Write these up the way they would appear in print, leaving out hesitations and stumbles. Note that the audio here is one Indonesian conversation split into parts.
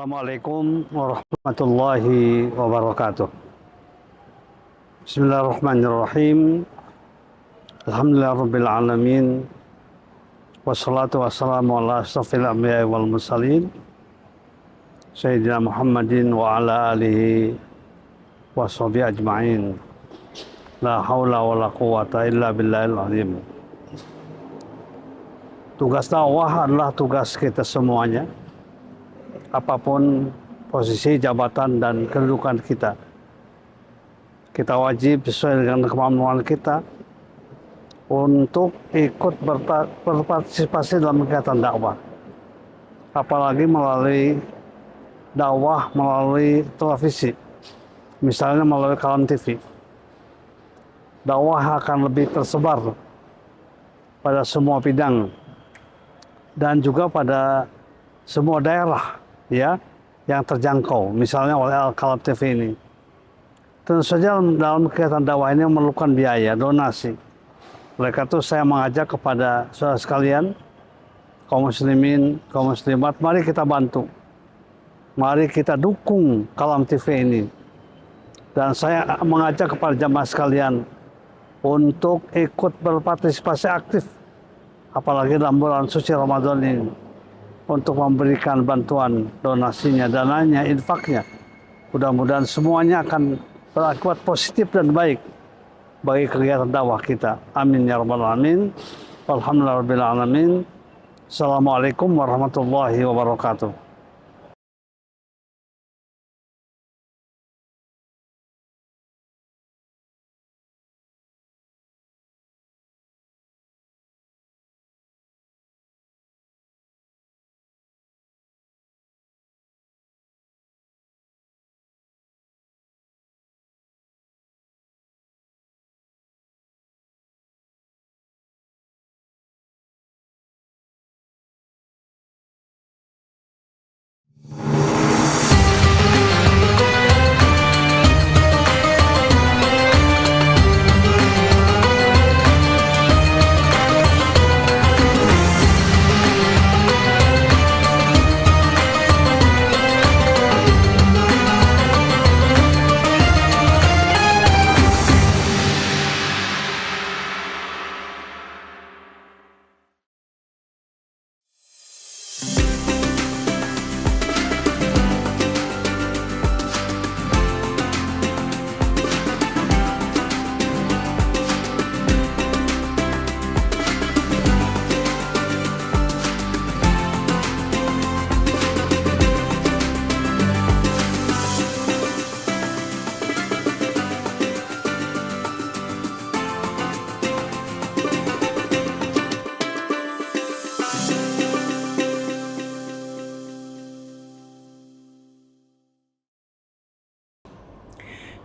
Assalamualaikum warahmatullahi wabarakatuh. Bismillahirrahmanirrahim. Alhamdulillahirabbil alamin. Wassalatu wassalamu ala asyrafil anbiya'i wal mursalin Sayyidina Muhammadin wa ala alihi washabihi ajma'in. La haula wa la quwwata illa billahil azim. Tugas dakwah adalah tugas kita semuanya. Apapun posisi, jabatan, dan kedudukan kita, kita wajib sesuai dengan kemampuan kita untuk ikut berpartisipasi dalam kegiatan dakwah. Apalagi melalui dakwah melalui televisi, misalnya melalui Kalam TV. Dakwah akan lebih tersebar pada semua bidang dan juga pada semua daerah ya yang terjangkau, misalnya oleh Al-Kalam TV ini. Tentu saja dalam kegiatan dakwah ini memerlukan biaya, donasi. Oleh karena itu saya mengajak kepada saudara sekalian, kaum muslimin, kaum muslimat, mari kita bantu. Mari kita dukung Kalam TV ini. Dan saya mengajak kepada jamaah sekalian untuk ikut berpartisipasi aktif, apalagi dalam bulan suci Ramadan ini, untuk memberikan bantuan, donasinya, dananya, infaknya. Mudah-mudahan semuanya akan berakibat positif dan baik bagi kegiatan dakwah kita. Amin ya rabbal alamin. Alhamdulillahirabbil alamin. Assalamualaikum warahmatullahi wabarakatuh.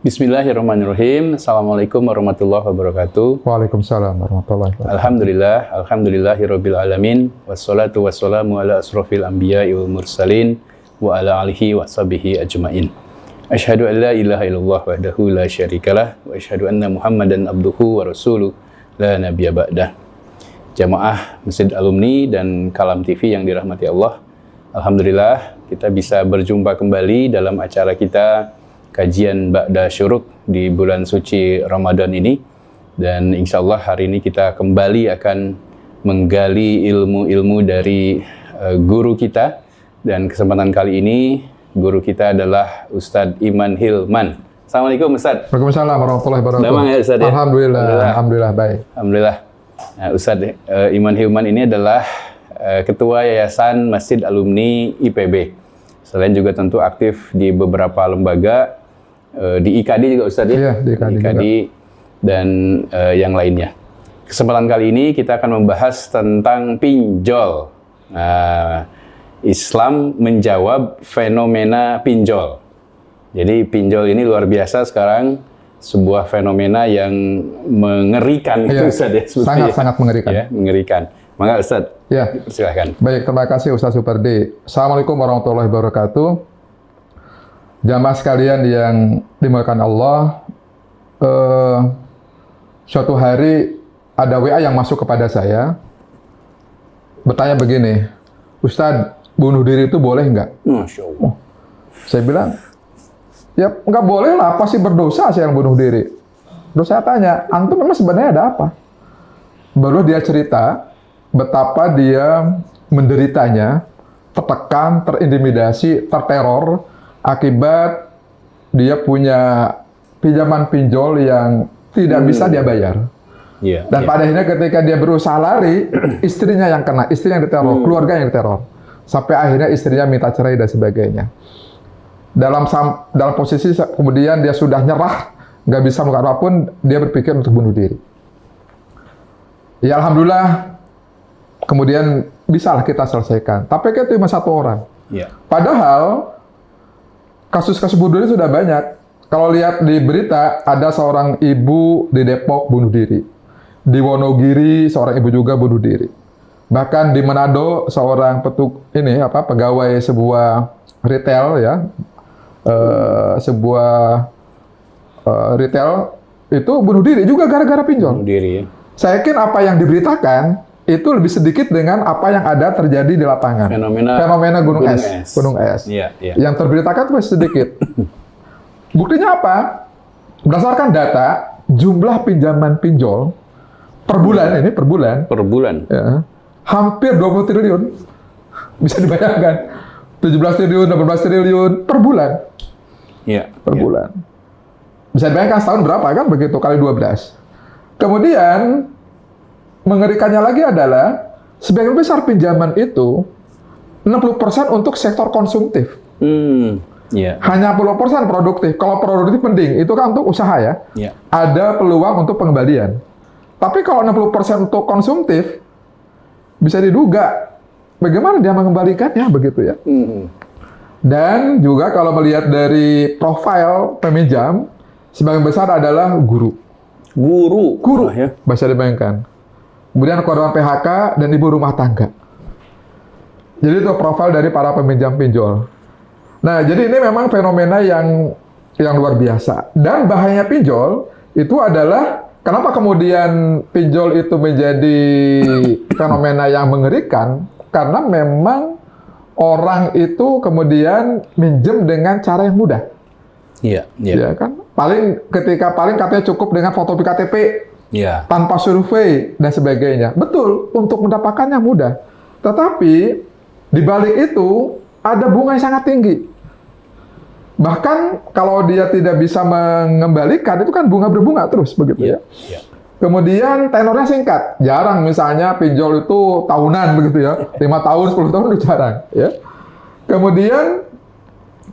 Bismillahirrahmanirrahim. Assalamualaikum warahmatullahi wabarakatuh. Waalaikumsalam warahmatullahi wabarakatuh. Alhamdulillahirabbil alamin. Wassalatu wassalamu ala asrofil anbiya'i wal mursalin wa ala alihi wa sahbihi ajmain. Asyhadu an la ilaha illallah wahdahu la syarikalah wa asyhadu anna Muhammadan abduhu wa rasuluh la nabiyya ba'dah. Jamaah Masjid Alumni dan Kalam TV yang dirahmati Allah. Alhamdulillah kita bisa berjumpa kembali dalam acara kita kajian Ba'da Syuruk di bulan suci Ramadan ini, dan insya Allah hari ini kita kembali akan menggali ilmu-ilmu dari guru kita, dan kesempatan kali ini guru kita adalah Ustadz Iman Hilman. Assalamualaikum Ustadz. Waalaikumsalam warahmatullahi wabarakatuh. Damang ya Ustadz ya? Alhamdulillah baik. Alhamdulillah. Nah, Ustadz Iman Hilman ini adalah Ketua Yayasan Masjid Alumni IPB. Selain juga tentu aktif di beberapa lembaga, di IKD juga Ustadz ya? Iya, di IKD dan yang lainnya. Kesempatan kali ini kita akan membahas tentang pinjol. Islam menjawab fenomena pinjol. Jadi pinjol ini luar biasa sekarang, sebuah fenomena yang mengerikan. Iya, Ustadz ya? Sangat mengerikan. Ya, mengerikan. Maka Ustadz, ya, silakan. Baik, terima kasih Ustadz Supardi. Assalamualaikum warahmatullahi wabarakatuh. Jamaah sekalian yang dimuliakan Allah, suatu hari ada WA yang masuk kepada saya, bertanya begini, Ustadz, bunuh diri itu boleh nggak? Masya Allah. Saya bilang, ya nggak boleh lah, pasti berdosa saya yang bunuh diri. Terus saya tanya, antum memang sebenarnya ada apa? Baru dia cerita betapa dia menderitanya, tertekan, terintimidasi, terteror akibat dia punya pinjaman pinjol yang tidak bisa dia bayar. Dan pada akhirnya ketika dia berusaha lari, istrinya yang kena, istri yang diteror, keluarga yang diteror. Sampai akhirnya istrinya minta cerai dan sebagainya. Dalam posisi kemudian dia sudah nyerah, nggak bisa melakukan apapun, dia berpikir untuk bunuh diri. Ya alhamdulillah, kemudian bisalah kita selesaikan. Tapi kan itu cuma satu orang. Padahal kasus-kasus bunuh diri sudah banyak. Kalau lihat di berita, ada seorang ibu di Depok bunuh diri. Di Wonogiri, seorang ibu juga bunuh diri. Bahkan di Manado, seorang pegawai sebuah retail, ya, retail itu bunuh diri juga gara-gara pinjol. Bunuh diri, ya. Saya yakin apa yang diberitakan itu lebih sedikit dengan apa yang ada terjadi di lapangan. Fenomena gunung es. Yang terberitakan itu masih sedikit. Buktinya apa? Berdasarkan data, jumlah pinjaman pinjol per bulan, ya, hampir 20 triliun. Bisa dibayangkan. 17 triliun, 18 triliun per bulan. Per bulan. Bisa dibayangkan setahun berapa kan? Begitu kali 12. Kemudian, mengerikannya lagi adalah, sebagian besar pinjaman itu, 60% untuk sektor konsumtif. Hanya 10% produktif. Kalau produktif mending, itu kan untuk usaha ya. Ada peluang untuk pengembalian. Tapi kalau 60% untuk konsumtif, bisa diduga bagaimana dia mengembalikannya begitu ya. Dan juga kalau melihat dari profil peminjam, sebagian besar adalah guru. Bisa dibayangkan. Kemudian korban PHK dan ibu rumah tangga. Jadi itu profil dari para peminjam pinjol. Nah, jadi ini memang fenomena yang luar biasa. Dan bahayanya pinjol itu adalah kenapa kemudian pinjol itu menjadi fenomena yang mengerikan? Karena memang orang itu kemudian minjem dengan cara yang mudah. Ya kan? Paling katanya cukup dengan fotokopi KTP, tanpa survei dan sebagainya. Betul, untuk mendapatkannya mudah. Tetapi di balik itu ada bunga yang sangat tinggi. Bahkan kalau dia tidak bisa mengembalikan, itu kan bunga berbunga terus begitu ya. Kemudian tenornya singkat, jarang misalnya pinjol itu tahunan begitu ya, 5 tahun, 10 tahun itu jarang ya. Kemudian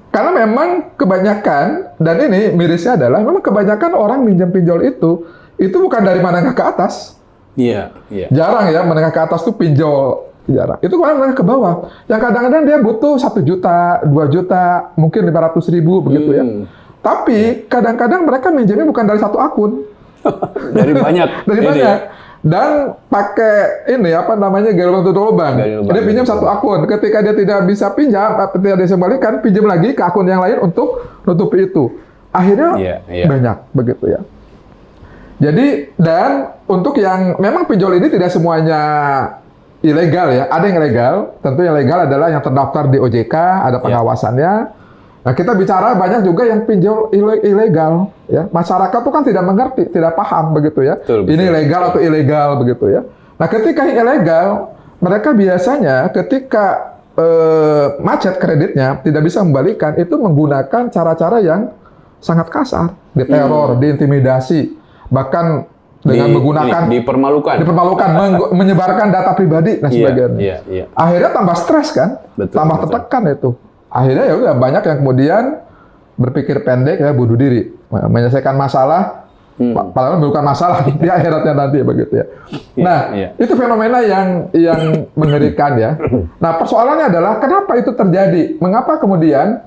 karena memang kebanyakan, dan ini mirisnya adalah memang kebanyakan orang minjem pinjol itu bukan dari menengah ke atas. Jarang ya menengah ke atas tuh pinjol, jarang. Itu kan menengah ke bawah. Yang kadang-kadang dia butuh 1 juta, 2 juta, mungkin 500.000 begitu ya. Tapi kadang-kadang mereka minjemnya bukan dari satu akun. Dari banyak. Dan pakai gelombang tutup lubang. Dia pinjam satu akun. Ketika dia tidak bisa pinjam, tidak bisa kembalikan, pinjam lagi ke akun yang lain untuk nutupi itu. Akhirnya banyak begitu ya. Jadi, dan untuk yang memang pinjol ini tidak semuanya ilegal ya. Ada yang legal. Tentu yang legal adalah yang terdaftar di OJK, ada pengawasannya. Nah, kita bicara banyak juga yang pinjol ilegal, ya. Masyarakat tuh kan tidak mengerti, tidak paham begitu ya. Ini legal atau ilegal begitu ya. Nah, ketika yang ilegal, mereka biasanya ketika macet kreditnya, tidak bisa membalikan, itu menggunakan cara-cara yang sangat kasar, diteror, diintimidasi, bahkan dengan menggunakan dipermalukan, menyebarkan data pribadi dan sebagainya. Akhirnya tambah stres kan, tambah tertekan itu. Akhirnya ya udah banyak yang kemudian berpikir pendek ya, bunuh diri, menyelesaikan masalah, padahal bukan masalah di akhiratnya nanti begitu ya. Nah, itu fenomena yang mengerikan ya. Nah, persoalannya adalah kenapa itu terjadi? Mengapa kemudian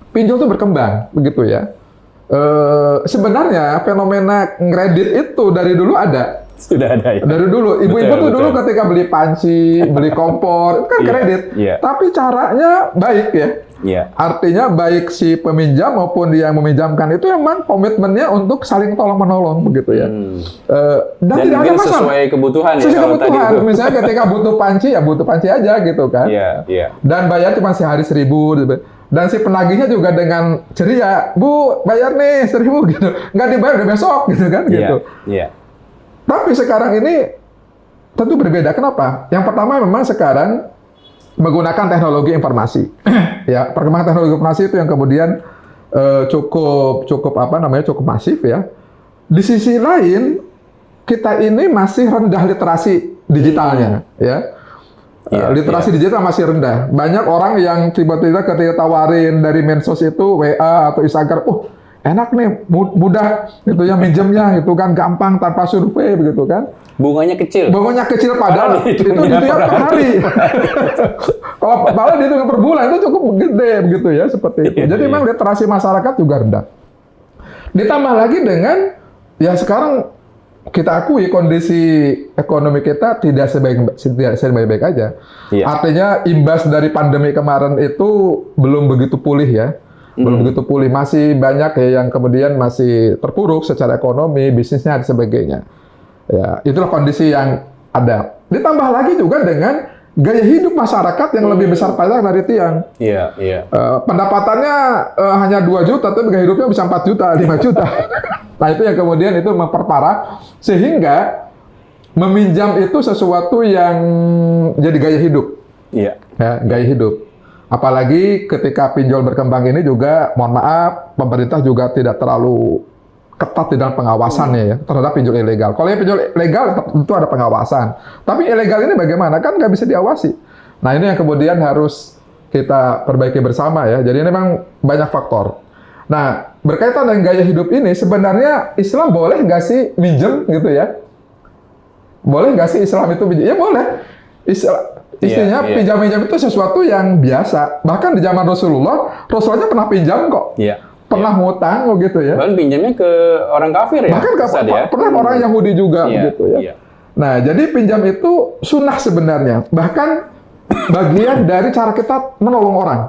pinjol itu berkembang begitu ya? Sebenarnya fenomena kredit itu dari dulu ada. Sudah ada ya. Dari dulu, ibu-ibu tuh dulu ketika beli panci, beli kompor, itu kan kredit. Tapi caranya baik ya. Artinya baik si peminjam maupun dia yang meminjamkan itu memang komitmennya untuk saling tolong-menolong begitu ya. Dan tidak ada masalah. Sesuai kebutuhan ya. Sesuai kebutuhan. Misalnya ketika butuh panci ya butuh panci aja gitu kan. Dan bayar cuma sehari 1.000. Dan si penagihnya juga dengan ceria, Bu, bayar nih 1.000 gitu. Nggak dibayar udah besok gitu kan, gitu. Iya. Tapi sekarang ini tentu berbeda. Kenapa? Yang pertama memang sekarang menggunakan teknologi informasi. Ya, perkembangan teknologi informasi itu yang kemudian cukup masif ya. Di sisi lain, kita ini masih rendah literasi digitalnya, ya. Literasi digital masih rendah. Banyak orang yang tiba-tiba ketika tawarin dari medsos itu WA atau Instagram, enak nih, mudah gitu ya minjemnya, itu kan gampang tanpa survei begitu kan. Bunganya kecil. Bunganya kecil padahal itu dihitung per hari. Kalau malah dihitung per bulan itu cukup gede begitu ya, seperti itu. Jadi memang literasi masyarakat juga rendah. Ditambah lagi dengan ya sekarang kita akui kondisi ekonomi kita tidak sebaik-baik aja. Artinya imbas dari pandemi kemarin itu belum begitu pulih ya. Belum begitu pulih. Masih banyak ya yang kemudian masih terpuruk secara ekonomi, bisnisnya dan sebagainya. Ya, itulah kondisi yang ada. Ditambah lagi juga dengan gaya hidup masyarakat yang lebih besar pajak dari tiang. Pendapatannya hanya 2 juta, tapi gaya hidupnya bisa 4 juta, 5 juta. Nah, itu yang kemudian itu memperparah, sehingga meminjam itu sesuatu yang jadi gaya hidup. Ya, gaya hidup. Apalagi ketika pinjol berkembang ini juga, mohon maaf, pemerintah juga tidak terlalu ketat di dalam pengawasannya ya, terhadap pinjol ilegal. Kalau yang pinjol legal tentu ada pengawasan. Tapi ilegal ini bagaimana? Kan nggak bisa diawasi. Nah, ini yang kemudian harus kita perbaiki bersama ya. Jadi ini memang banyak faktor. Nah, berkaitan dengan gaya hidup ini, sebenarnya Islam boleh nggak sih minjem gitu ya? Boleh nggak sih Islam itu minjem? Ya boleh. Istilahnya pinjam-pinjam itu sesuatu yang biasa. Bahkan di zaman Rasulullah pernah pinjam kok. Pernah ngutang gitu ya. Bahkan pinjamnya ke orang kafir ya? Bahkan pernah orang Yahudi juga gitu ya. Nah, jadi pinjam itu sunnah sebenarnya. Bahkan bagian dari cara kita menolong orang.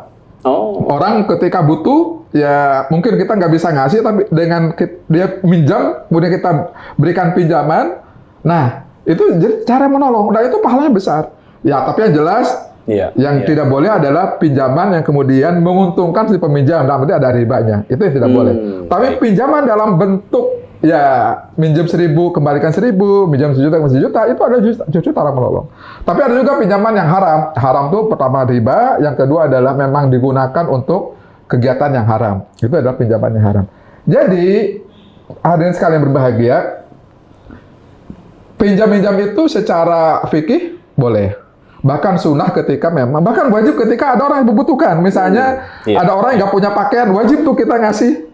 Orang ketika butuh, ya mungkin kita nggak bisa ngasih, tapi dengan dia minjam, kemudian kita berikan pinjaman, nah itu jadi cara menolong, dan itu pahalanya besar. Ya, tapi yang jelas, yang tidak boleh adalah pinjaman yang kemudian menguntungkan si peminjam, dalam arti ada ribanya, itu yang tidak boleh. Tapi pinjaman dalam bentuk, ya minjem 1.000, kembalikan 1.000, minjam 1 juta, itu ada justru cara menolong. Tapi ada juga pinjaman yang haram. Haram itu pertama riba, yang kedua adalah memang digunakan untuk kegiatan yang haram. Itu adalah pinjaman yang haram. Jadi, hadirin sekalian berbahagia, pinjam-pinjam itu secara fikih boleh. Bahkan sunnah ketika memang, bahkan wajib ketika ada orang yang membutuhkan. Misalnya, ada orang yang nggak punya pakaian, wajib tuh kita ngasih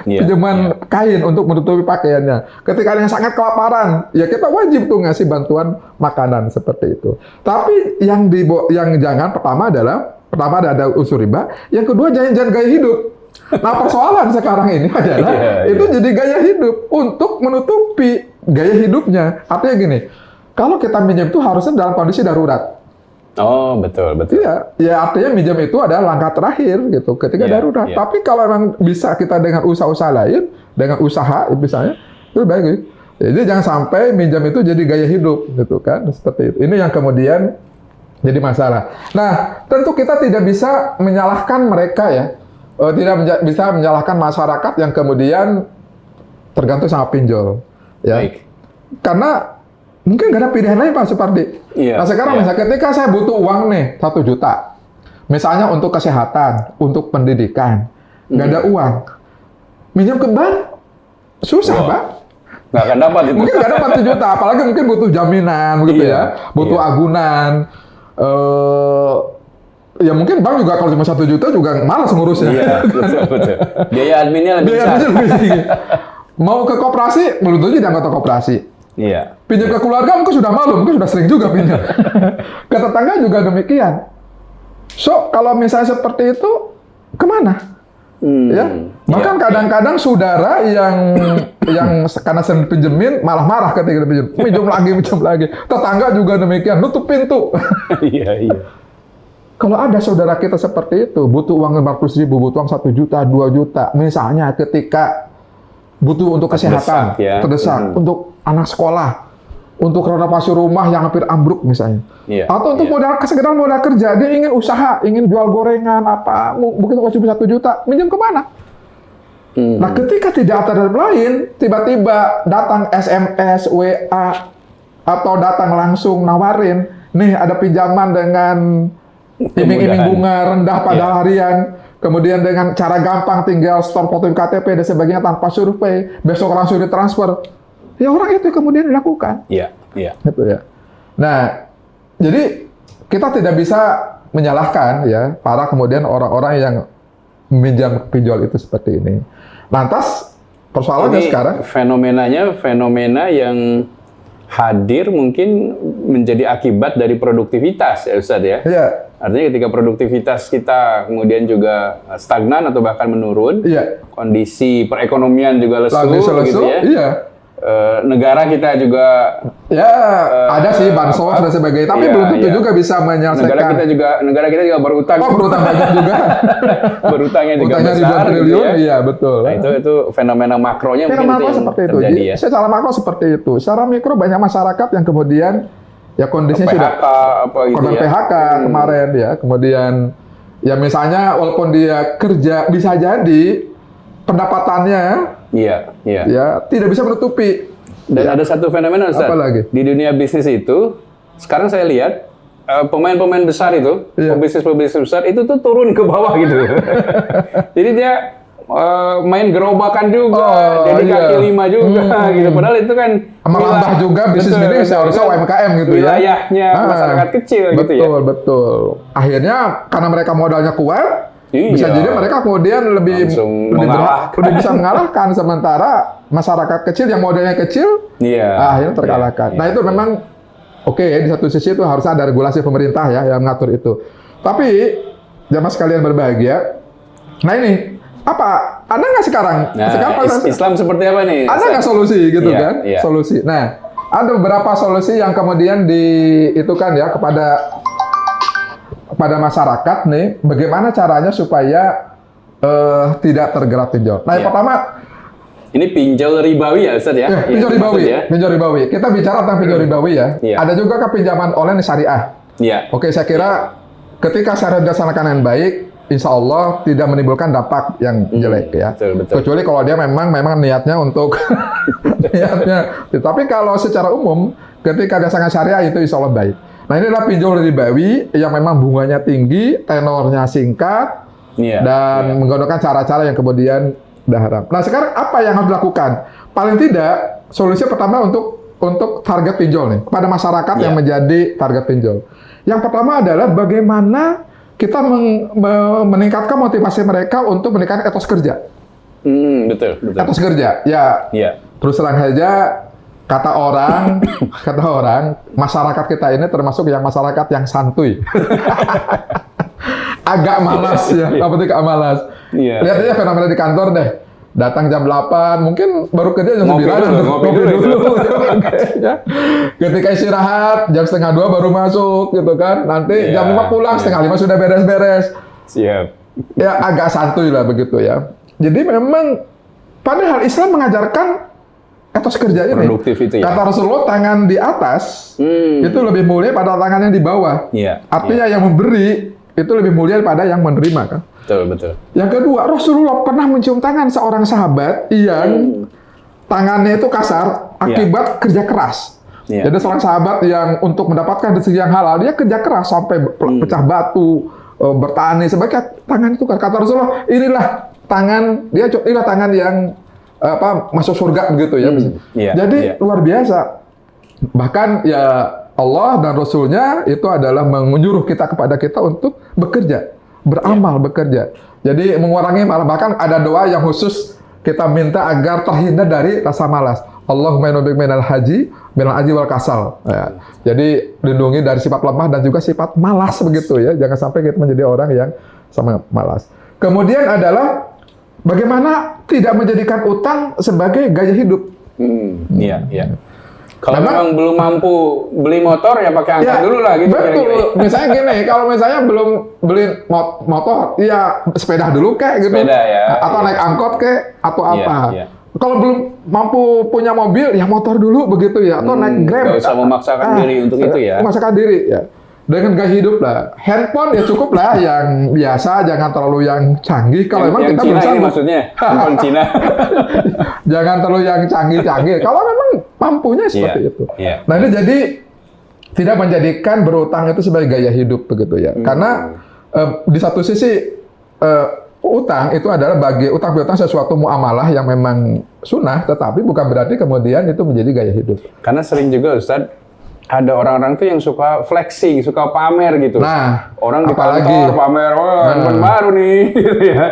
pinjaman kain untuk menutupi pakaiannya. Ketika ada yang sangat kelaparan, ya kita wajib tuh ngasih bantuan makanan seperti itu. Tapi yang jangan pertama ada unsur riba, yang kedua jangan gaya hidup. Nah, persoalan sekarang ini adalah itu jadi gaya hidup untuk menutupi gaya hidupnya. Artinya gini, kalau kita minjem itu harusnya dalam kondisi darurat. Oh, betul. Iya, ya artinya minjem itu adalah langkah terakhir gitu ketika darurat. Tapi kalau memang bisa kita dengan usaha-usaha lain, dengan usaha misalnya, itu baik. Jadi jangan sampai minjem itu jadi gaya hidup gitu kan, seperti itu. Ini yang kemudian jadi masalah. Nah, tentu kita tidak bisa menyalahkan mereka ya. Tidak bisa menyalahkan masyarakat yang kemudian tergantung sama pinjol. Ya. Karena mungkin nggak ada pilihan lain Pak Supardi. Nah sekarang misalnya ketika saya butuh uang nih 1 juta, misalnya untuk kesehatan, untuk pendidikan, nggak ada uang, minjem ke bank susah Pak. Nggak akan dapat itu. Mungkin nggak dapat 1 juta, apalagi mungkin butuh jaminan gitu ya, butuh agunan. Ya mungkin bank juga kalau cuma 1 juta juga malas ngurusnya. Betul. Biaya adminnya lebih tinggi. Mau ke koperasi, belum tentu tidak ke koperasi. Pinjam ke keluarga mungkin sudah malu, mungkin sudah sering juga pinjam. Ke tetangga juga demikian. So, kalau misalnya seperti itu, kemana? Ya, bahkan kadang-kadang saudara yang karena sering pinjemin malah marah ketika pinjam lagi. Tetangga juga demikian, nutup pintu. Kalau ada saudara kita seperti itu, butuh uang 50.000, butuh uang 1 juta, 2 juta, misalnya ketika butuh untuk kesehatan, terdesak, untuk anak sekolah, untuk renovasi rumah yang hampir ambruk misalnya. Iya, Atau untuk sekedar modal kerja, dia ingin usaha, ingin jual gorengan, apa, mungkin cuma 1 juta, minjem kemana? Nah, ketika tidak ada lain, tiba-tiba datang SMS, WA, atau datang langsung nawarin, nih ada pinjaman dengan iming-iming bunga rendah pada harian, kemudian dengan cara gampang tinggal store foto KTP dan sebagainya tanpa survei, besok langsung ditransfer. Ya orang itu kemudian dilakukan. Iya, iya. Gitu ya. Nah, jadi kita tidak bisa menyalahkan ya para kemudian orang-orang yang meminjam pinjol itu seperti ini. Lantas persoalannya Ini sekarang fenomenanya fenomena yang hadir mungkin menjadi akibat dari produktivitas ya Ustadz ya. ya, Artinya ketika produktivitas kita kemudian juga stagnan atau bahkan menurun, iya, kondisi perekonomian juga lesu gitu ya. iya. Negara kita juga Ya, ada sih bansos dan sebagainya, tapi iya, belum tentu iya. juga bisa menyelesaikan. negara kita juga berutang. Oh, berutang banyak juga. Berutangnya juga Utangnya ribuan besar gitu triliun, ya. iya betul. Nah, itu fenomena makronya Secara mungkin itu makro yang seperti itu. terjadi Jadi, ya. secara makro seperti itu. Secara mikro banyak masyarakat yang kemudian ya kondisinya sudah PHK apa gitu korban ya. PHK kemarin ya. Kemudian ya misalnya walaupun dia kerja bisa jadi pendapatannya Iya, iya. ya tidak bisa menutupi. Dan ada satu fenomena Ustaz. Apa lagi? Di dunia bisnis itu, sekarang saya lihat pemain-pemain besar itu, Iya. pebisnis-pebisnis besar itu tuh turun ke bawah gitu. Jadi dia main gerobakan juga, Oh, jadi iya. kaki lima juga gitu. Padahal itu kan Merambah juga bisnis betul, ini seharusnya betul. UMKM gitu ya. Wilayahnya masyarakat kecil gitu ya. Betul, betul. Akhirnya karena mereka modalnya kuat, Iya. bisa jadi mereka kemudian lebih Langsung lebih mengalahkan. lebih bisa mengalahkan sementara masyarakat kecil yang modalnya kecil Iya. akhirnya terkalahkan. Iya, Nah, itu iya. memang oke ya, di satu sisi itu harusnya ada regulasi pemerintah ya yang mengatur itu. Tapi jamaah sekalian berbahagia. Nah, ini apa? Ada nggak sekarang? Nah, sekarang Islam seperti apa nih? ada nggak solusi gitu Iya, kan? iya. Solusi. Nah, ada beberapa solusi yang kemudian itu kan ya kepada masyarakat nih, bagaimana caranya supaya tidak terjerat pinjol. Nah, yang Iya. pertama, Ini pinjol ribawi ya Ustaz ya? pinjol Iya, ribawi. maksud ya? Pinjol ribawi. Kita bicara tentang pinjol ribawi ya. Iya. Ada juga kan pinjaman online syariah. Iya. Oke, saya kira ketika syariah dilaksanakan dengan baik, insya Allah tidak menimbulkan dampak yang jelek ya. betul, betul. Kecuali kalau dia memang niatnya untuk niatnya. Tapi kalau secara umum, ketika dilaksanakan syariah itu insya Allah baik. Nah, ini adalah pinjol ribawi yang memang bunganya tinggi, tenornya singkat, Iya. dan menggunakan cara-cara yang kemudian udah haram. Nah, sekarang apa yang harus dilakukan? Paling tidak, solusi pertama untuk target pinjol nih, kepada masyarakat yang Iya. menjadi target pinjol. Yang pertama adalah bagaimana kita meningkatkan motivasi mereka untuk meningkatkan etos kerja. Betul, betul. Etos kerja, ya Iya. terus terang saja, kata orang, masyarakat kita ini termasuk yang masyarakat yang santuy. Agak malas ya, apa tuh agak malas. Iya. Lihat aja fenomena di kantor deh. Datang jam 8, mungkin baru kerja jam 9. Ngopi dulu. Ya. Ketika istirahat, jam 1:30 baru masuk gitu kan. Nanti Iya, jam 5 pulang, iya. 4:30 sudah beres-beres. Siap. Ya agak santuy lah begitu ya. Jadi memang padahal Islam mengajarkan etos kerja ini. Produktif itu ya. Kata Rasulullah, tangan di atas itu lebih mulia pada tangan yang di bawah. Iya. Artinya yang memberi itu lebih mulia daripada yang menerima kan. Betul, betul. Yang kedua, Rasulullah pernah mencium tangan seorang sahabat yang tangannya itu kasar akibat kerja keras. Iya. Jadi seorang sahabat yang untuk mendapatkan rezeki yang halal, dia kerja keras sampai pecah batu, bertani sebagai tangan itu kan. Kata Rasulullah, inilah tangan yang masuk surga begitu ya. Iya, Jadi iya. luar biasa. Bahkan ya Allah dan Rasulnya itu adalah menyuruh kita kepada kita untuk bekerja, beramal, bekerja. Jadi mengurangi malah, bahkan ada doa yang khusus kita minta agar terhindar dari rasa malas. Allahumma inna minal haji, minal aji wal kasal. Ya. Jadi lindungi dari sifat lemah dan juga sifat malas begitu ya. Jangan sampai kita menjadi orang yang sama malas. Kemudian adalah bagaimana tidak menjadikan utang sebagai gaya hidup. Iya, iya. Kalau Memang- memang belum mampu beli motor ya pakai angkat dulu lah gitu. Betul. kira-kira. Misalnya gini, kalau misalnya belum beli motor, ya sepeda dulu kek gitu. Sepeda ya, Atau iya. naik angkot kek, atau Iya, apa. iya. kalau belum mampu punya mobil, ya motor dulu begitu ya, atau naik Grab. Nggak usah memaksakan diri untuk itu ya. Memaksakan diri ya. Dengan gaya hidup lah. Handphone ya cukup lah yang biasa, jangan terlalu yang canggih. Kalau memang kita Cina belum ini sanggup. maksudnya, handphone Cina. Jangan terlalu yang canggih-canggih. Kalau memang mampunya seperti Iya, itu. iya. Nah ini jadi tidak menjadikan berutang itu sebagai gaya hidup begitu ya. Karena di satu sisi utang itu adalah utang piutang sesuatu muamalah yang memang sunnah, tetapi bukan berarti kemudian itu menjadi gaya hidup. Karena sering juga Ustadz, ada orang-orang tuh yang suka flexing, suka pamer gitu. Nah, orang di apalagi kantor pamer, handphone baru nih, gitu ya,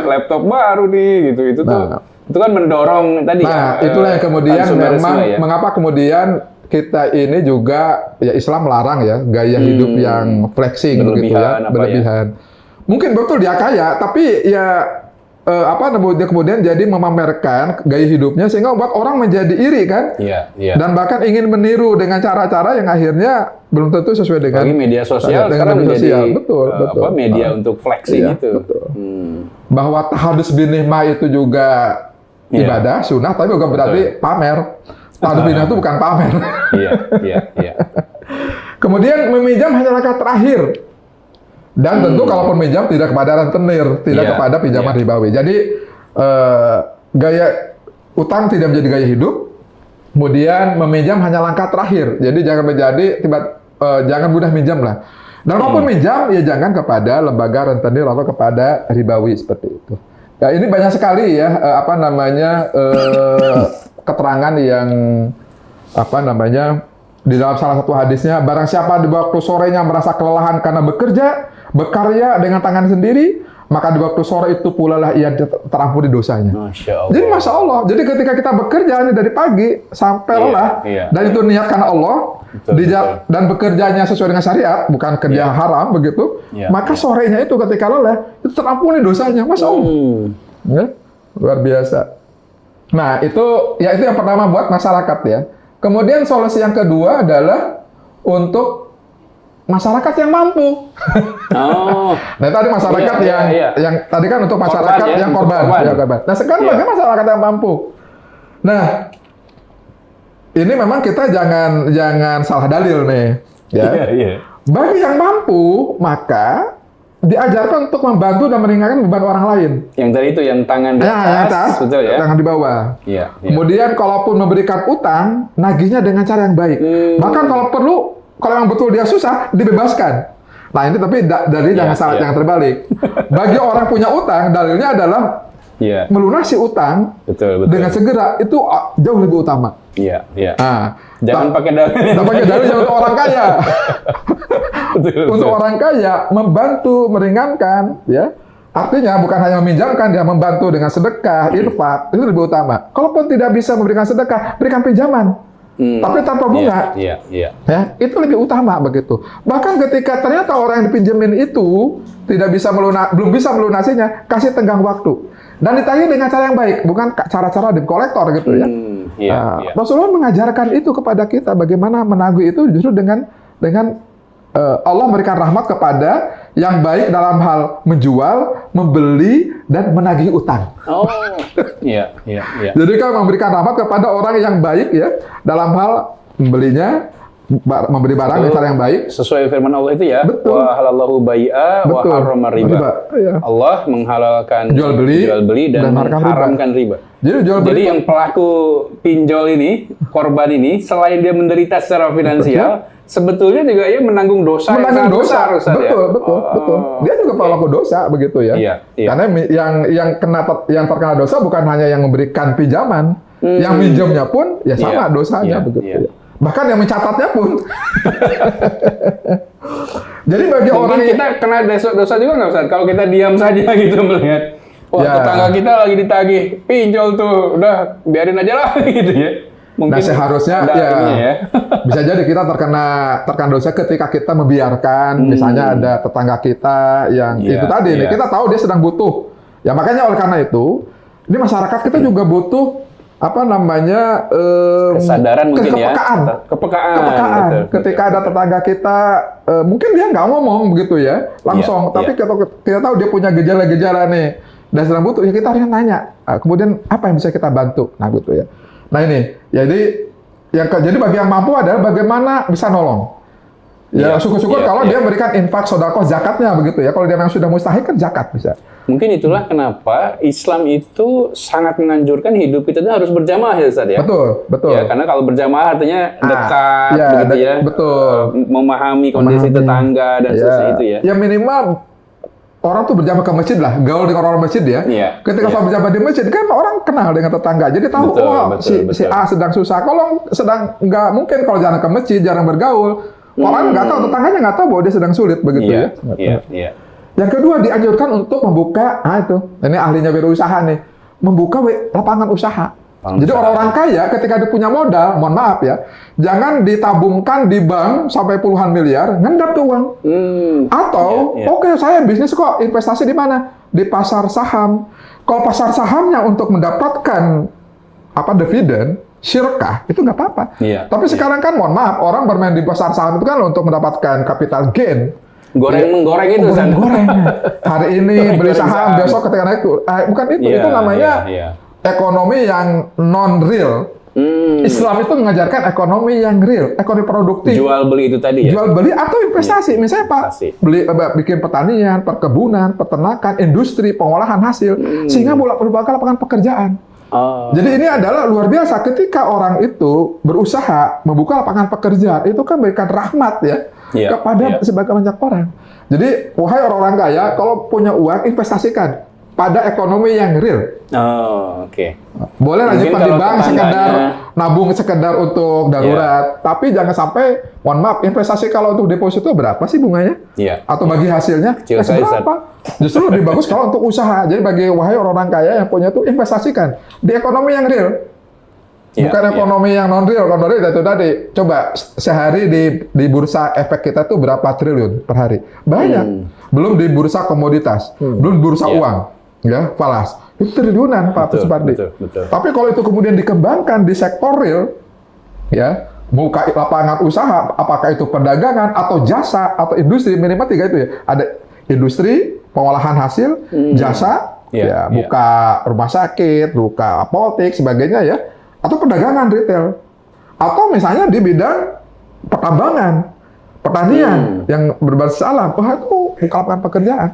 laptop baru nih, gitu. Itu tuh, itu kan mendorong tadi. Nah, itulah yang kemudian memang mengapa kemudian kita ini juga ya Islam melarang ya gaya hidup yang flexing begitu ya, berlebihan. Mungkin betul dia kaya, tapi ya dia kemudian jadi memamerkan gaya hidupnya sehingga membuat orang menjadi iri kan, dan bahkan ingin meniru dengan cara-cara yang akhirnya belum tentu sesuai dengan media sosial sekarang menjadi betul. media untuk flexing itu. Betul. Bahwa tahadus bin ni'mah itu juga ibadah sunnah, tapi bukan berarti pamer. Tahadus bin ni'mah itu bukan pamer. Iya. Kemudian meminjam hanya langkah terakhir. Dan tentu kalaupun minjam tidak kepada rentenir, tidak kepada pinjaman ribawi. Jadi gaya utang tidak menjadi gaya hidup. Kemudian meminjam hanya langkah terakhir. Jadi jangan jangan mudah minjam lah. Dan walaupun minjam ya jangan kepada lembaga rentenir atau kepada ribawi seperti itu. Nah, ini banyak sekali ya keterangan yang di dalam salah satu hadisnya, barang siapa di waktu sorenya merasa kelelahan karena berkarya dengan tangan sendiri, maka di waktu sore itu pula lah ia terampuni dosanya. Masya Allah. Jadi Masya Allah, jadi ketika kita bekerja ini dari pagi sampai lelah, dan itu niat karena Allah, dan bekerjanya sesuai dengan syariat, bukan kerja haram begitu, maka sorenya itu ketika lelah, itu terampuni dosanya. Masya Allah. Ya, luar biasa. Nah, itu yang pertama buat masyarakat ya. Kemudian solusi yang kedua adalah untuk masyarakat yang mampu. Nah tadi masyarakat yang tadi kan untuk masyarakat yang korban. Nah sekarang bagaimana masyarakat yang mampu? Nah ini memang kita jangan salah dalil nih. Ya. Bagi yang mampu maka diajarkan untuk membantu dan meringankan beban orang lain. Yang tadi itu yang tangan di atas, betul ya? Tangan di bawah. Iya. Kemudian kalaupun memberikan utang, nagihnya dengan cara yang baik. Bahkan kalau perlu, kalau yang betul dia susah, dibebaskan. Nah ini tapi dalilnya jangan salah, jangan terbalik. Bagi orang punya utang, dalilnya adalah melunasi utang dengan segera itu jauh lebih utama. Iya. Jangan pakai dalil untuk orang kaya. Untuk orang kaya membantu meringankan, ya. Artinya bukan hanya meminjamkan, dia membantu dengan sedekah, infak, itu lebih utama. Kalaupun tidak bisa memberikan sedekah, berikan pinjaman. Tapi tanpa bunga. Ya, itu lebih utama begitu. Bahkan ketika ternyata orang yang dipinjemin itu belum bisa melunasinya, kasih tenggang waktu. Dan ditagih dengan cara yang baik, bukan cara-cara debt collector gitu ya. Rasulullah mengajarkan itu kepada kita, bagaimana menagih itu justru dengan Allah memberikan rahmat kepada yang baik dalam hal menjual, membeli, dan menagih utang. Iya. Jadi kan memberikan rahmat kepada orang yang baik ya dalam hal membeli barang dengan cara yang baik. Sesuai firman Allah itu ya. Betul. Wa halallahu bai'a wa harrama riba. Allah menghalalkan jual beli dan mengharamkan riba. Jadi yang pelaku pinjol ini, korban ini, selain dia menderita secara finansial, sebetulnya juga ia menanggung dosa yang besar, betul. Dia juga pelaku dosa begitu ya. Karena yang terkena dosa bukan hanya yang memberikan pinjaman, yang minjamnya pun ya sama dosanya begitu ya. Bahkan yang mencatatnya pun. Jadi bagi orang kita kena dosa juga nggak Ustaz? Kalau kita diam saja gitu melihat, tetangga kita lagi ditagih pinjol tuh, udah biarin aja lah gitu ya. Mungkin seharusnya bisa jadi kita terkena dosa ketika kita membiarkan misalnya ada tetangga kita yang itu tadi nih, kita tahu dia sedang butuh. Ya makanya oleh karena itu, ini masyarakat kita juga butuh kesadaran mungkin kepekaan. Ketika ada tetangga kita mungkin dia nggak ngomong begitu ya langsung, tapi kita tahu dia punya gejala-gejala nih. dan sedang butuh, ya kita harus nanya. Kemudian apa yang bisa kita bantu? Nah gitu ya. Nah ini, jadi jadi bagi yang mampu adalah bagaimana bisa nolong. Ya syukur-syukur kalau dia memberikan infak, sedekah, zakatnya begitu ya. Kalau dia memang sudah mustahik kan zakat bisa. Mungkin itulah kenapa Islam itu sangat menganjurkan hidup kita itu harus berjamaah ya Ustaz ya. Betul, betul. Ya, karena kalau berjamaah artinya dekat ya, begitu ya. Betul. Memahami kondisi tetangga dan seterusnya itu ya. Ya minimal orang tuh berjamaah ke masjid lah, gaul dengan orang masjid ya. Ketika saya berjamaah di masjid kan orang kenal dengan tetangga, jadi tahu si A sedang susah. Kalau sedang nggak mungkin kalau jarang ke masjid, jarang bergaul, orang nggak tahu, tetangganya nggak tahu bahwa dia sedang sulit begitu ya. Iya. Yang kedua dianjurkan untuk membuka, ini ahlinya wirausaha nih, membuka lapangan usaha. Jadi orang-orang kaya ketika dia punya modal, mohon maaf ya, jangan ditabungkan di bank sampai puluhan miliar, ngendap tuh uang. Atau, oke, saya bisnis kok, investasi di mana? Di pasar saham. Kalau pasar sahamnya untuk mendapatkan dividen, syirkah, itu nggak apa-apa. Tapi sekarang kan, mohon maaf, orang bermain di pasar saham itu kan untuk mendapatkan capital gain. Menggoreng itu, goreng. Hari ini beli saham, besok ketika naik tuh. Bukan itu, itu namanya ekonomi yang non-real. Islam itu mengajarkan ekonomi yang real, ekonomi produktif. Jual beli itu tadi ya? Jual beli atau investasi. Misalnya bikin pertanian, perkebunan, peternakan, industri, pengolahan hasil. Sehingga merupakan lapangan pekerjaan. Jadi ini adalah luar biasa. Ketika orang itu berusaha membuka lapangan pekerjaan, itu kan memberikan rahmat ya. Kepada sebagai banyak orang. Jadi, wahai orang-orang kaya, kalau punya uang, investasikan pada ekonomi yang real. Boleh aja di bank sekedar nabung sekedar untuk darurat, tapi jangan sampai, mohon maaf, investasi kalau untuk deposito berapa sih bunganya? Atau bagi hasilnya? Berapa? Justru lebih bagus kalau untuk usaha. Jadi bagi wahai orang-orang kaya yang punya itu, investasikan di ekonomi yang real. Bukan ekonomi yang non-real. Kalau non-real itu tadi, coba sehari di bursa efek kita tuh berapa triliun per hari? Banyak. Belum di bursa komoditas, belum bursa uang, ya, falas. Itu triliunan, Pak Supardi. Tapi kalau itu kemudian dikembangkan di sektor real, ya, buka lapangan usaha, apakah itu perdagangan atau jasa atau industri, minimal 3 itu ya. Ada industri, pengolahan hasil, jasa, buka rumah sakit, buka apotek, sebagainya ya. Atau perdagangan retail, atau misalnya di bidang pertambangan, pertanian yang berbasis alam, itu lapangan pekerjaan.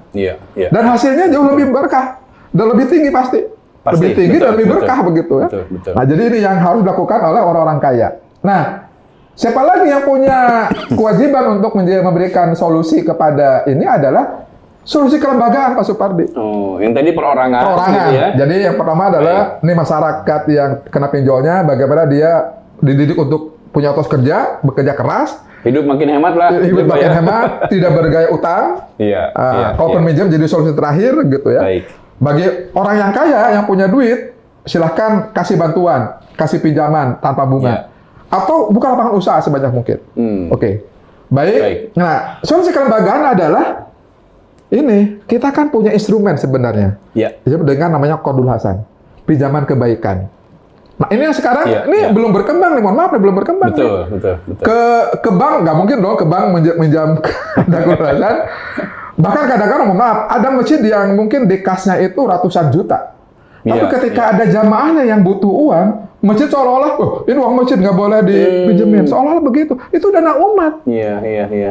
Dan hasilnya jauh lebih berkah dan lebih tinggi pasti. Lebih tinggi dan lebih berkah begitu ya. Nah, jadi ini yang harus dilakukan oleh orang-orang kaya. Nah, siapa lagi yang punya kewajiban untuk memberikan solusi kepada ini adalah solusi kelembagaan, Pak Supardi. Yang tadi perorangan. Gitu ya. Jadi yang pertama adalah ini masyarakat yang kena pinjolnya, bagaimana dia dididik untuk punya etos kerja, bekerja keras. Hidup makin hemat lah. Hidup makin hemat, tidak bergaya utang. Kalau peminjam jadi solusi terakhir gitu ya. Bagi orang yang kaya, yang punya duit, silahkan kasih bantuan, kasih pinjaman tanpa bunga. Atau buka lapangan usaha sebanyak mungkin. Baik. Nah, solusi kelembagaan adalah ini, kita kan punya instrumen sebenarnya. Disebut dengan namanya Qardul Hasan, pinjaman kebaikan. Nah, ini yang sekarang belum berkembang nih, mohon maaf, belum berkembang. Betul. Ke bank, nggak mungkin dong ke bank minjam Qardul Hasan. Bahkan kadang-kadang, mohon maaf, ada masjid yang mungkin di kasnya itu ratusan juta. Tapi ketika ada jamaahnya yang butuh uang, masjid seolah-olah, ini uang masjid nggak boleh dipinjemin. Seolah-olah begitu. Itu dana umat.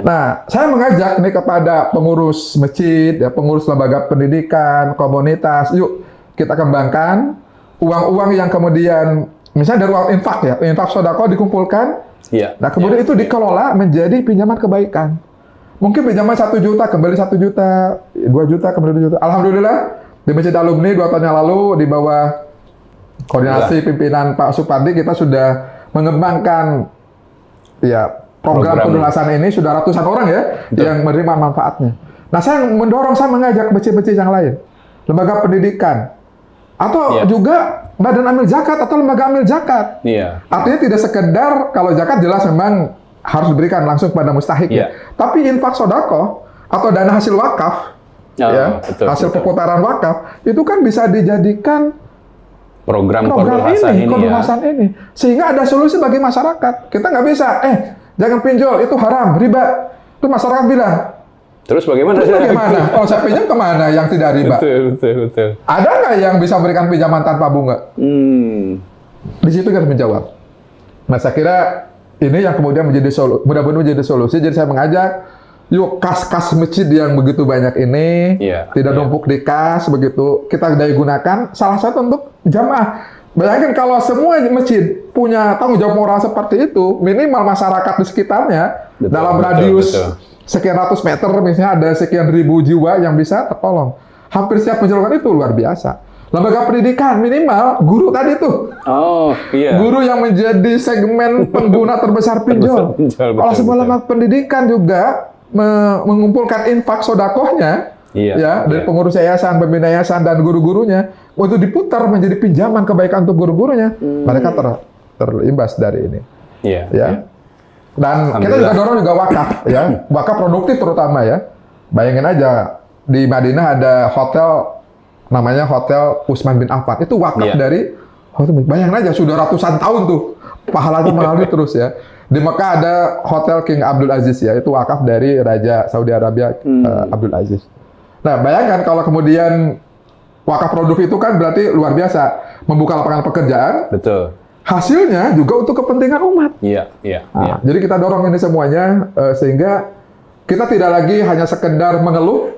Nah, saya mengajak nih kepada pengurus masjid, ya, pengurus lembaga pendidikan, komunitas, yuk kita kembangkan uang-uang yang kemudian, misalnya dari uang infak ya, infak sedekah dikumpulkan. Nah, kemudian itu dikelola menjadi pinjaman kebaikan. Mungkin pinjaman 1 juta, kembali 1 juta, 2 juta, kembali 2 juta. Alhamdulillah, di Masjid Alumni 2 tahun yang lalu di bawah koordinasi pimpinan Pak Supardi kita sudah mengembangkan program Qardul Hasan ini, sudah ratusan orang ya yang menerima manfaatnya. Nah, saya mengajak masjid-masjid yang lain, lembaga pendidikan atau juga badan amil zakat atau lembaga amil zakat. Artinya tidak sekedar kalau zakat jelas memang harus diberikan langsung kepada mustahik ya. Tapi infak sedekah atau dana hasil wakaf hasil perputaran wakaf itu kan bisa dijadikan program Qardul Hasan ini. Sehingga ada solusi bagi masyarakat. Kita nggak bisa, jangan pinjol, itu haram, riba. Itu masyarakat bilang, Terus bagaimana? Terus bagaimana? Kalau saya pinjam kemana yang tidak riba? Betul. Ada nggak yang bisa memberikan pinjaman tanpa bunga? Di situ kita menjawab. Nah, saya kira ini yang kemudian mudah-mudahan menjadi solusi. Jadi saya mengajak, yuk kas-kas masjid yang begitu banyak ini, tidak numpuk di kas begitu, kita daya gunakan salah satu untuk jamaah. Bayangin kalau semua masjid punya tanggung jawab moral seperti itu, minimal masyarakat di sekitarnya dalam radius sekian ratus meter, misalnya ada sekian ribu jiwa yang bisa tertolong. Hampir setiap penjualan itu luar biasa. Lembaga pendidikan minimal guru tadi tuh. Guru yang menjadi segmen pengguna terbesar pinjol. Kalau sebuah lembaga pendidikan juga mengumpulkan infak sodakohnya, dari pengurus yayasan, pembina yayasan, dan guru-gurunya, untuk diputar menjadi pinjaman kebaikan untuk guru-gurunya, mereka terimbas dari ini. Dan kita juga dorong juga wakaf, wakaf produktif terutama ya. Bayangin aja di Madinah ada hotel namanya Hotel Utsman bin Affan, itu wakaf dari hotel. Bayangin aja sudah ratusan tahun tuh pahalanya mengalir terus ya. Di Mekah ada Hotel King Abdul Aziz ya, itu wakaf dari Raja Saudi Arabia Abdul Aziz. Nah, bayangkan kalau kemudian wakaf produk itu kan berarti luar biasa, membuka lapangan pekerjaan. Betul. Hasilnya juga untuk kepentingan umat. Jadi kita dorong ini semuanya sehingga kita tidak lagi hanya sekedar mengeluh,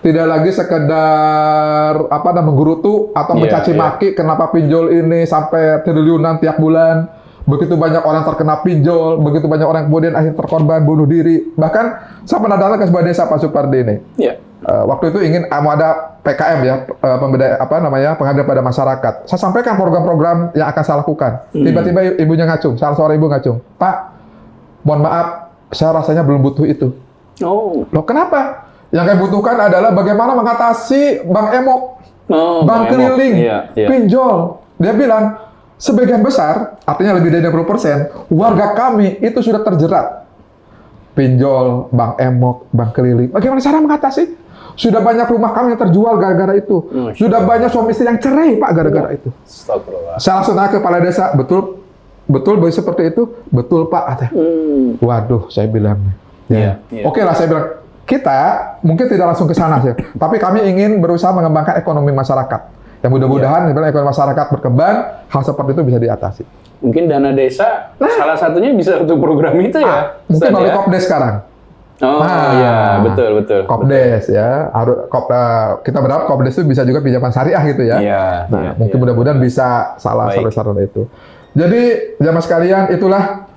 tidak lagi sekedar menggerutu atau mencaci maki kenapa pinjol ini sampai triliunan tiap bulan. Begitu banyak orang terkena pinjol, begitu banyak orang kemudian akhirnya terkorban bunuh diri. Bahkan saya pernah datang ke sebuah desa Pak Supardi ini. Waktu itu ingin mau ada PKM ya, pengabdian pada masyarakat. Saya sampaikan program-program yang akan saya lakukan. Tiba-tiba ibunya ngacung, salah seorang ibu ngacung. Pak, mohon maaf, saya rasanya belum butuh itu. Loh kenapa? Yang saya butuhkan adalah bagaimana mengatasi bank emok, bank keliling, pinjol. Dia bilang, sebagian besar, artinya lebih dari 60%, warga kami itu sudah terjerat. Pinjol, bank emok, bank keliling. Bagaimana cara mengatasi? Sudah banyak rumah kami yang terjual gara-gara itu. Sudah banyak suami istri yang cerai, Pak, gara-gara itu. Saya langsung tanya ke kepala desa, betul seperti itu? Betul, Pak. Waduh, saya bilang. Oke lah, saya bilang, kita mungkin tidak langsung ke sana sih, tapi kami ingin berusaha mengembangkan ekonomi masyarakat. Yang mudah-mudahan ekonomi masyarakat berkembang, hal seperti itu bisa diatasi. Mungkin dana desa salah satunya bisa untuk program itu ya. Mungkin melalui Kopdes sekarang. Betul. Kopdes ya. Kita berharap Kopdes itu bisa juga pinjaman syariah gitu ya. Mungkin mudah-mudahan bisa salah satu itu. Jadi jamaah sekalian, itulah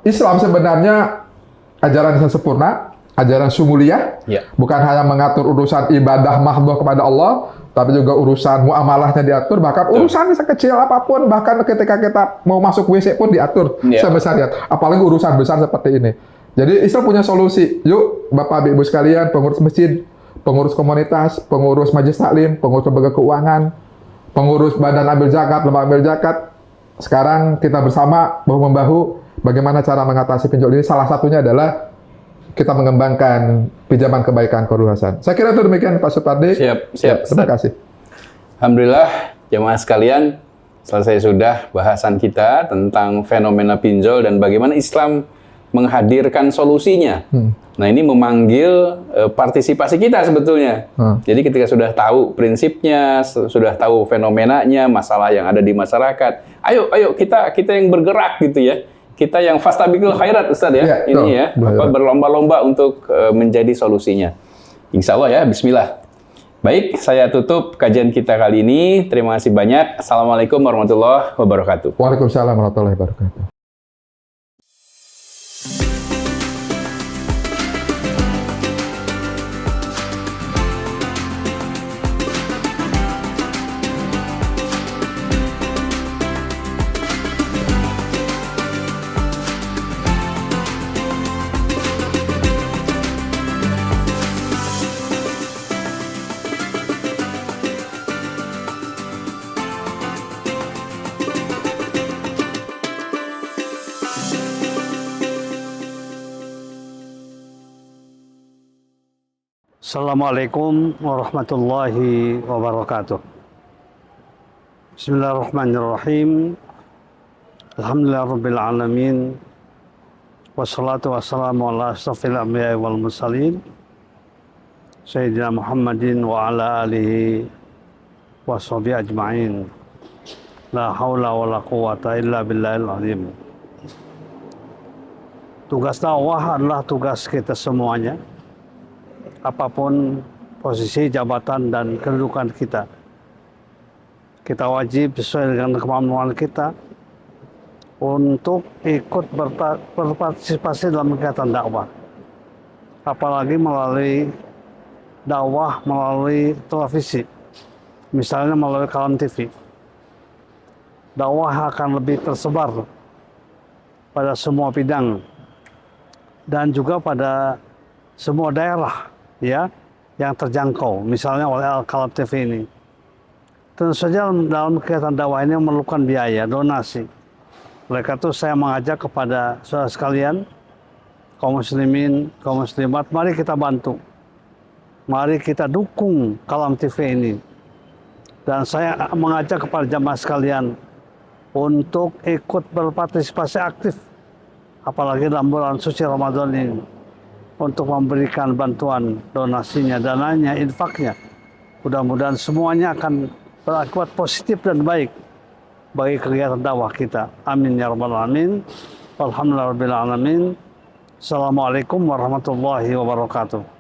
Islam sebenarnya ajaran yang sempurna, ajaran sumuliyah, bukan hanya mengatur urusan ibadah mahdhah kepada Allah, tapi juga urusan muamalahnya diatur, bahkan urusan sekecil apapun, bahkan ketika kita mau masuk WC pun diatur sebesar ya. Apalagi urusan besar seperti ini. Jadi Islam punya solusi. Yuk, Bapak Ibu sekalian, pengurus masjid, pengurus komunitas, pengurus majelis taklim, pengurus lembaga keuangan, pengurus badan ambil zakat, lembaga ambil zakat. Sekarang kita bersama bahu-membahu bagaimana cara mengatasi pinjol ini. Salah satunya adalah kita mengembangkan pinjaman kebaikan keluasan. Saya kira itu demikian Pak Supardi. Siap. Terima kasih. Alhamdulillah, jemaah sekalian, selesai sudah bahasan kita tentang fenomena pinjol dan bagaimana Islam menghadirkan solusinya. Nah, ini memanggil partisipasi kita sebetulnya. Jadi ketika sudah tahu prinsipnya, sudah tahu fenomenanya, masalah yang ada di masyarakat, ayo kita yang bergerak gitu ya. Kita yang fastabiqul khairat, Ustaz ya. Ini ya, berlomba-lomba untuk menjadi solusinya. Insya Allah ya, bismillah. Baik, saya tutup kajian kita kali ini. Terima kasih banyak. Assalamualaikum warahmatullahi wabarakatuh. Waalaikumsalam warahmatullahi wabarakatuh. Assalamualaikum warahmatullahi wabarakatuh. Bismillahirrahmanirrahim. Alhamdulillahirabbil alamin. Wassalatu wassalamu ala asyrofil anbiya'i wal mursalin Sayyidina Muhammadin wa ala alihi wa sahbihi ajma'in. La haula wa la quwata illa billahil azim. Tugas dakwah adalah tugas kita semuanya, apapun posisi, jabatan, dan kedudukan kita. Kita wajib sesuai dengan kemampuan kita untuk ikut berpartisipasi dalam kegiatan dakwah. Apalagi melalui dakwah melalui televisi, misalnya melalui Kalam TV. Dakwah akan lebih tersebar pada semua bidang dan juga pada semua daerah ya yang terjangkau, misalnya oleh Al-Kalam TV ini. Tentu saja dalam kegiatan dakwah ini memerlukan biaya, donasi. Oleh karena itu saya mengajak kepada saudara sekalian, kaum muslimin, kaum muslimat, mari kita bantu. Mari kita dukung Kalam TV ini. Dan saya mengajak kepada jamaah sekalian untuk ikut berpartisipasi aktif, apalagi dalam bulan suci Ramadan ini, untuk memberikan bantuan, donasinya, dananya, infaknya. Mudah-mudahan semuanya akan berakibat positif dan baik bagi kegiatan dakwah kita. Amin ya rabbal alamin. Walhamdulillahirabbil alamin. Assalamualaikum warahmatullahi wabarakatuh.